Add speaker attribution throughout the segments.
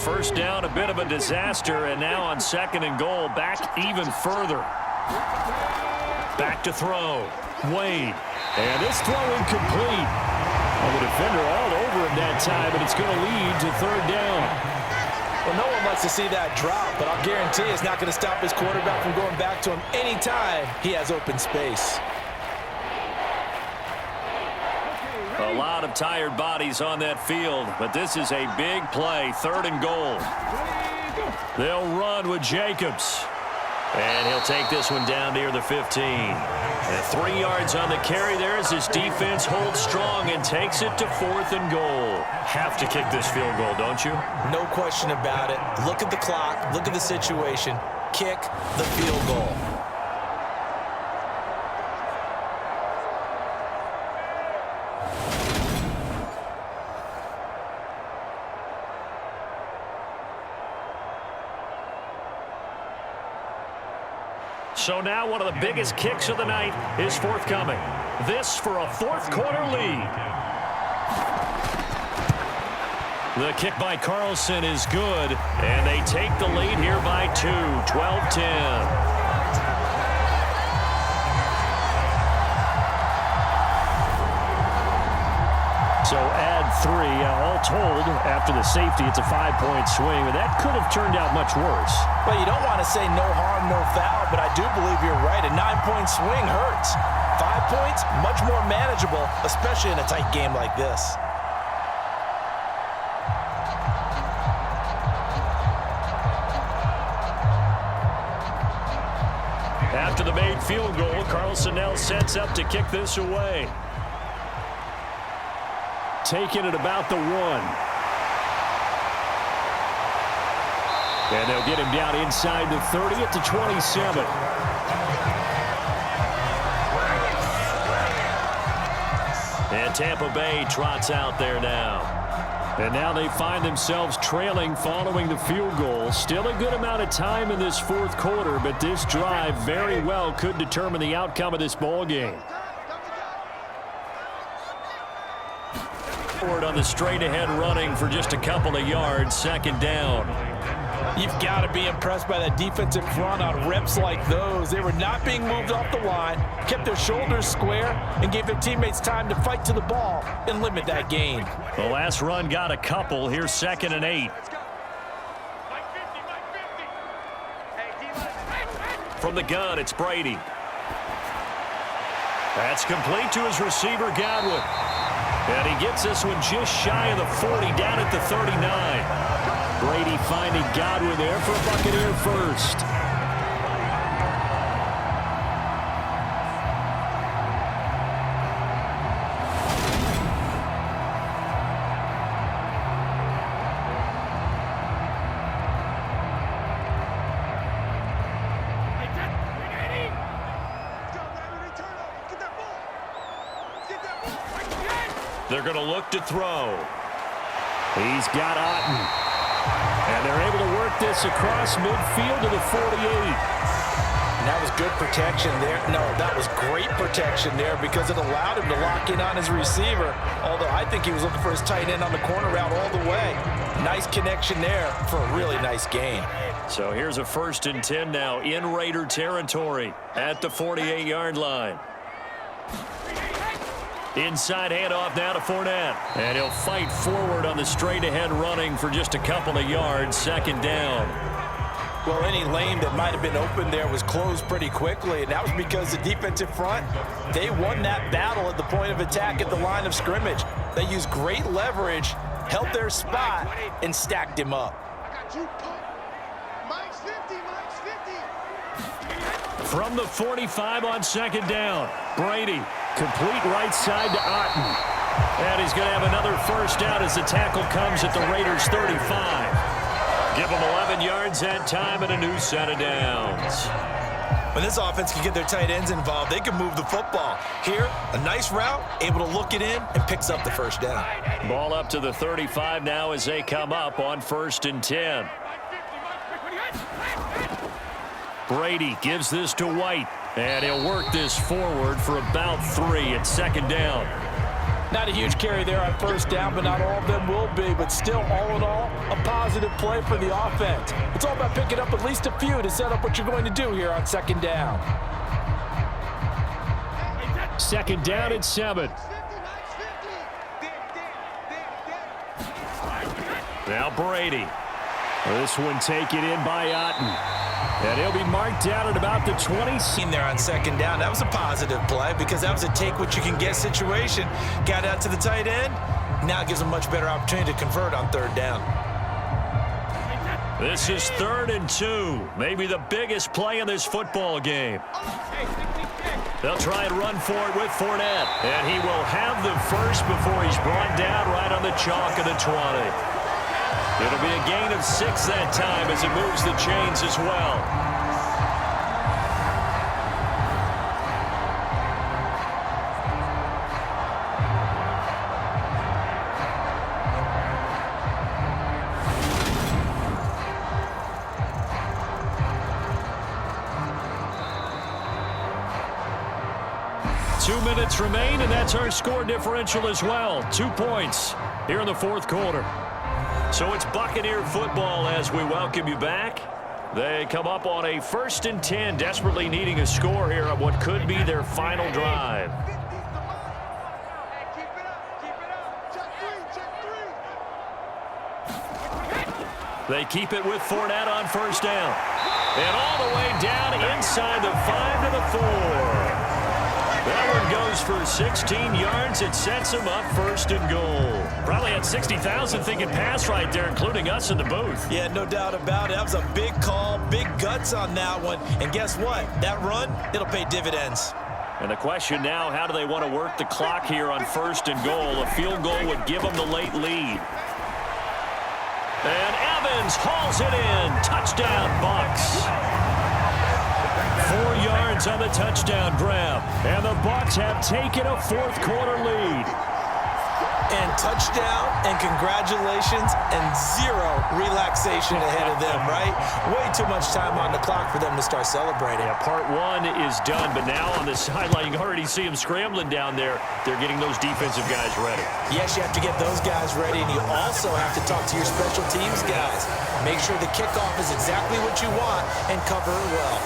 Speaker 1: first down, a bit of a disaster, and now on 2nd and goal, back even further. Back to throw. Wade. And this throw incomplete. Well, the defender all over him that time, and it's going to lead to 3rd down.
Speaker 2: Well, no one likes to see that drop, but I'll guarantee it's not going to stop his quarterback from going back to him anytime he has open space.
Speaker 1: A lot of tired bodies on that field, but this is a big play, 3rd and goal. They'll run with Jacobs. And he'll take this one down near the 15. And 3 yards on the carry there as his defense holds strong and takes it to 4th and goal. Have to kick this field goal, don't you?
Speaker 2: No question about it. Look at the clock. Look at the situation. Kick the field goal.
Speaker 1: So now one of the biggest kicks of the night is forthcoming. This for a 4th quarter lead. The kick by Carlson is good, and they take the lead here by 2, 12-10. So add 3, all told, after the safety, it's a 5-point swing, and that could have turned out much worse.
Speaker 2: Well, you don't want to say no harm, no foul, but I do believe you're right. A 9-point swing hurts. 5 points, much more manageable, especially in a tight game like this.
Speaker 1: After the made field goal, Carlson now sets up to kick this away. Taking it about the 1. And they'll get him down inside the 30 at the 27. And Tampa Bay trots out there now. And now they find themselves trailing following the field goal. Still a good amount of time in this 4th quarter, but this drive very well could determine the outcome of this ball game. On the straight-ahead running for just a couple of yards, 2nd down.
Speaker 2: You've got to be impressed by that defensive front on reps like those. They were not being moved off the line, kept their shoulders square, and gave their teammates time to fight to the ball and limit that gain.
Speaker 1: The last run got a couple. Here's 2nd and 8. From the gun, it's Brady. That's complete to his receiver, Godwin. And he gets this one just shy of the 40, down at the 39. Brady finding Godwin there for a Buccaneer first. They're going to look to throw. He's got Otten. And they're able to work this across midfield to the 48.
Speaker 2: And that was good protection there. No, that was great protection there because it allowed him to lock in on his receiver. Although I think he was looking for his tight end on the corner route all the way. Nice connection there for a really nice gain.
Speaker 1: So here's a 1st and 10 now in Raider territory at the 48-yard line. Inside handoff now to Fournette. And he'll fight forward on the straight-ahead running for just a couple of yards, 2nd down.
Speaker 2: Well, any lane that might have been open there was closed pretty quickly, and that was because the defensive front, they won that battle at the point of attack at the line of scrimmage. They used great leverage, held their spot, and stacked him up.
Speaker 1: From the 45 on 2nd down, Brady. Complete right side to Otten. And he's going to have another first down as the tackle comes at the Raiders' 35. Give them 11 yards that time and a new set of downs.
Speaker 2: When this offense can get their tight ends involved, they can move the football. Here, a nice route, able to look it in, and picks up the first down.
Speaker 1: Ball up to the 35 now as they come up on 1st and 10. Brady gives this to White. And he'll work this forward for about 3 at 2nd down.
Speaker 2: Not a huge carry there on 1st down, but not all of them will be. But still, all in all, a positive. positive play for the offense. It's all about picking up at least a few to set up what you're going to do here on second down.
Speaker 1: Second down and 7. Now Brady. This one taken in by Otten. And he'll be marked down at about the 20.
Speaker 2: In there on second down, that was a positive play because that was a take-what-you-can-get situation. Got out to the tight end. Now it gives them much better opportunity to convert on third down.
Speaker 1: This is 3rd and 2. Maybe the biggest play in this football game. They'll try and run for it with Fournette. And he will have the first before he's brought down right on the chalk of the 20. It'll be a gain of 6 that time as it moves the chains as well. Two minutes remain, and that's our score differential as well. 2 points here in the fourth quarter. So it's Buccaneer football as we welcome you back. They come up on a 1st and 10, desperately needing a score here on what could be their final drive. They keep it with Fournette on first down. And all the way down inside the 5 to the 4. That one goes for 16 yards. It sets him up 1st and goal. Probably had 60,000 thinking pass right there, including us in the booth.
Speaker 2: Yeah, no doubt about it. That was a big call, big guts on that one. And guess what? That run, it'll pay dividends.
Speaker 1: And the question now, how do they want to work the clock here on 1st and goal? A field goal would give them the late lead. And Evans hauls it in. Touchdown, Bucs. 4 yards on the touchdown grab. And the Bucs have taken a fourth quarter lead.
Speaker 2: And touchdown and congratulations and 0 relaxation ahead of them, right? Way too much time on the clock for them to start celebrating.
Speaker 1: Yeah, part 1 is done, but now on the sideline, you can already see them scrambling down there. They're getting those defensive guys ready.
Speaker 2: Yes, you have to get those guys ready, and you also have to talk to your special teams guys. Make sure the kickoff is exactly what you want and cover it well.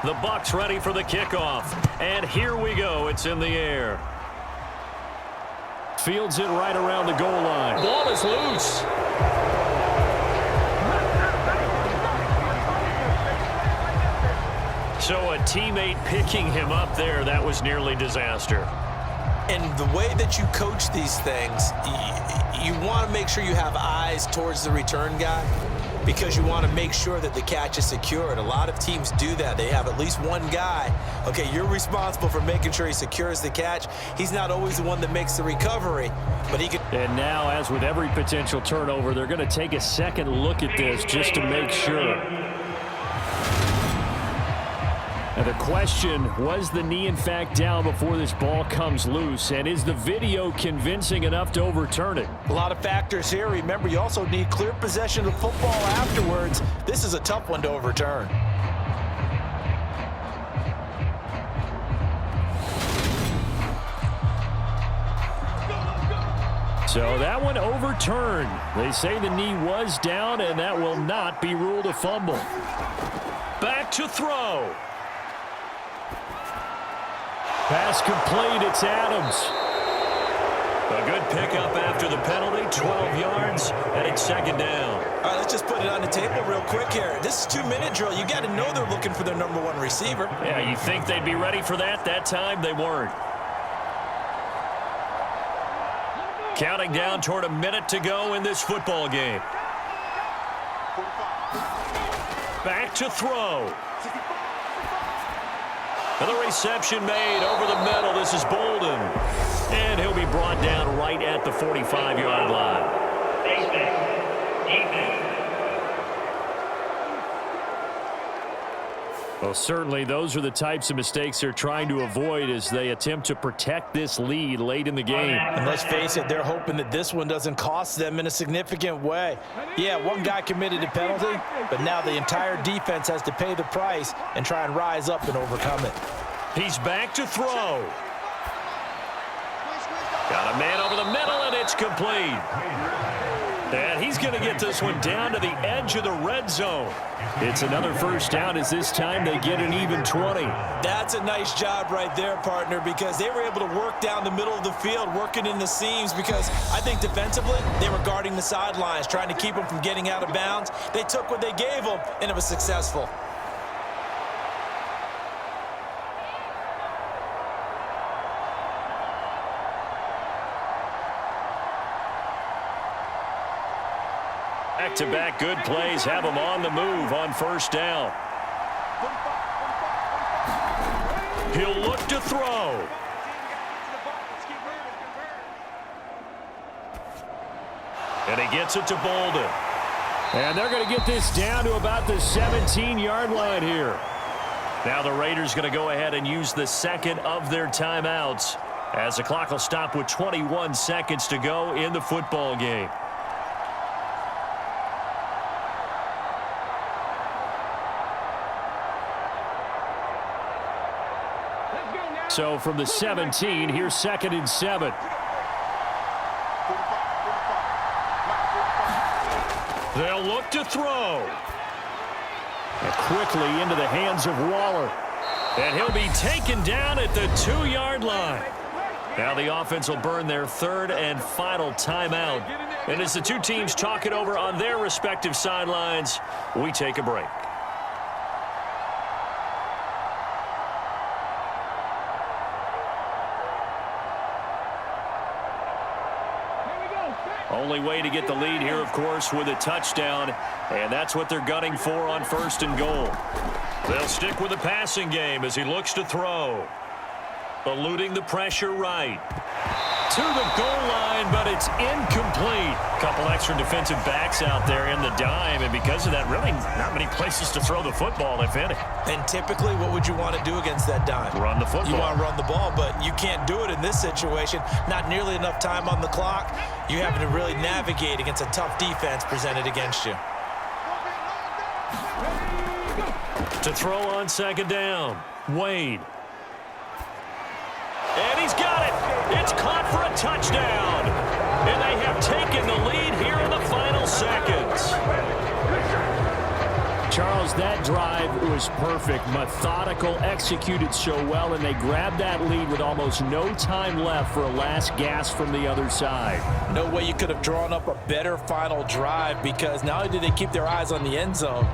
Speaker 1: The Bucs ready for the kickoff. And here we go. It's in the air. Fields it right around the goal line. Ball is loose. So a teammate picking him up there, that was nearly disaster.
Speaker 2: And the way that you coach these things, you want to make sure you have eyes towards the return guy because you want to make sure that the catch is secured. A lot of teams do that. They have at least one guy. Okay, you're responsible for making sure he secures the catch. He's not always the one that makes the recovery, but he can. And
Speaker 1: now, as with every potential turnover, they're going to take a second look at this just to make sure. And the question, was the knee in fact down before this ball comes loose? And is the video convincing enough to overturn it?
Speaker 2: A lot of factors here. Remember, you also need clear possession of football afterwards. This is a tough one to overturn.
Speaker 1: So that one overturned. They say the knee was down, and that will not be ruled a fumble. Back to throw. Pass complete, it's Adams. A good pickup after the penalty, 12 yards, and it's second down.
Speaker 2: All right, let's just put it on the table real quick here. This is 2-minute drill. You got to know they're looking for their number one receiver.
Speaker 1: Yeah, you think they'd be ready for that? That time, they weren't. Counting down toward a minute to go in this football game. Back to throw. And the reception made over the middle. This is Bolden. And he'll be brought down right at the 45-yard line. Well, certainly those are the types of mistakes they're trying to avoid as they attempt to protect this lead late in the game.
Speaker 2: And let's face it, they're hoping that this one doesn't cost them in a significant way. Yeah, one guy committed a penalty, but now the entire defense has to pay the price and try and rise up and overcome it.
Speaker 1: He's back to throw. Got a man over the middle, and it's complete. And he's going to get this one down to the edge of the red zone. It's another first down as this time they get an even 20.
Speaker 2: That's a nice job right there, partner, because they were able to work down the middle of the field, working in the seams, because I think defensively they were guarding the sidelines, trying to keep them from getting out of bounds. They took what they gave them, and it was successful.
Speaker 1: Back-to-back good plays have them on the move on first down. He'll look to throw. And he gets it to Bolden. And they're going to get this down to about the 17-yard line here. Now the Raiders going to go ahead and use the second of their timeouts as the clock will stop with 21 seconds to go in the football game. So from the 17, here's 2nd and 7. They'll look to throw. And quickly into the hands of Waller. And he'll be taken down at the 2-yard line. Now the offense will burn their third and final timeout. And as the two teams talk it over on their respective sidelines, we take a break. Only way to get the lead here, of course, with a touchdown, and that's what they're gunning for on 1st and goal. They'll stick with the passing game as he looks to throw. Eluding the pressure right. To the goal line, but it's incomplete. Couple extra defensive backs out there in the dime, and because of that, really not many places to throw the football, if any.
Speaker 2: And typically, what would you want to do against that dime?
Speaker 1: Run the football.
Speaker 2: You want to run the ball, but you can't do it in this situation. Not nearly enough time on the clock. You have to really navigate against a tough defense presented against you.
Speaker 1: To throw on 2nd down, Wade. And he's got it. It's caught for a touchdown. And they have taken the lead here in the final seconds. Charles, that drive was perfect. Methodical, executed so well, and they grabbed that lead with almost no time left for a last gasp from the other side.
Speaker 2: No way you could have drawn up a better final drive, because not only did they keep their eyes on the end zone,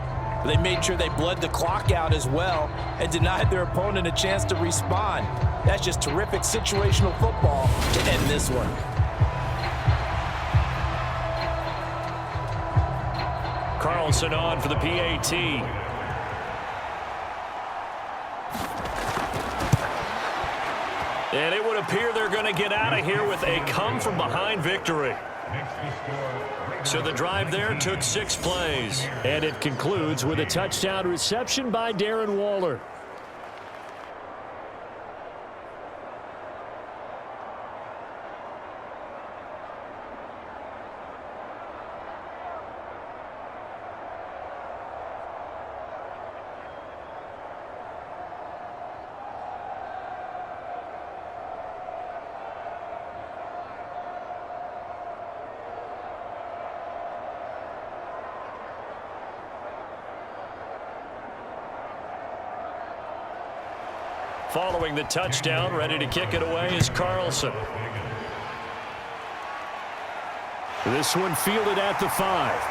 Speaker 2: but they made sure they bled the clock out as well and denied their opponent a chance to respond. That's just terrific situational football to end this one.
Speaker 1: Carlson on for the PAT. And it would appear they're going to get out of here with a come-from-behind victory. So the drive there took 6 plays. And it concludes with a touchdown reception by Darren Waller. Following the touchdown, ready to kick it away is Carlson. This one fielded at the 5.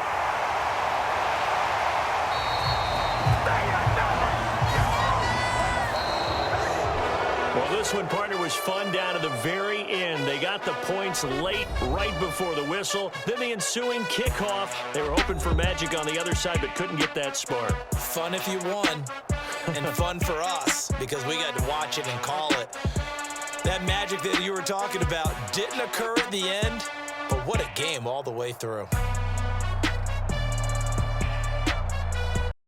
Speaker 1: Well, this one, partner, was fun down to the very end. They got the points late, right before the whistle. Then the ensuing kickoff. They were hoping for magic on the other side, but couldn't get that spark.
Speaker 2: Fun if you won, and fun for us, because we got to watch it and call it. That magic that you were talking about didn't occur at the end, but what a game all the way through.